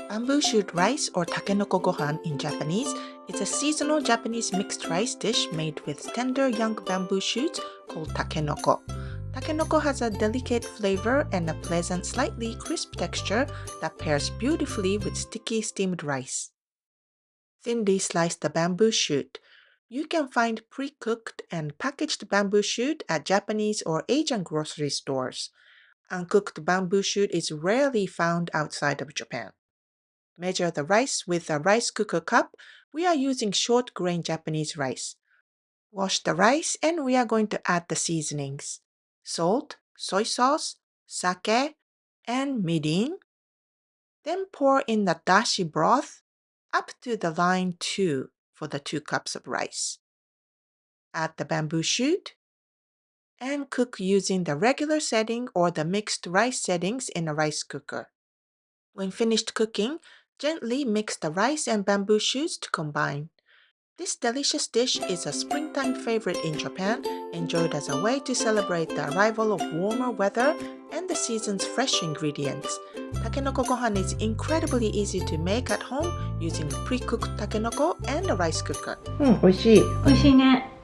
Bamboo shoot rice or Takenoko Gohan in Japanese is a seasonal Japanese mixed rice dish made with tender young bamboo shoots called takenoko. Takenoko has a delicate flavor and a pleasant, slightly crisp texture that pairs beautifully with sticky steamed rice. Thinly slice the bamboo shoot. You can find pre-cooked and packaged bamboo shoot at Japanese or Asian grocery stores. Uncooked bamboo shoot is rarely found outside of Japan. Measure the rice with a rice cooker cup. We are using short grain Japanese rice. Wash the rice and we are going to add the seasonings: salt, soy sauce, sake, and mirin. Then pour in the dashi broth up to the line 2 for the 2 cups of rice. Add the bamboo shoot and cook using the regular setting or the mixed rice settings in a rice cooker. When finished cooking, gently mix the rice and bamboo shoots to combine. This delicious dish is a springtime favorite in Japan, enjoyed as a way to celebrate the arrival of warmer weather and the season's fresh ingredients. Takenoko Gohan is incredibly easy to make at home using pre-cooked takenoko and a rice cooker. 美味しい。美味しいね。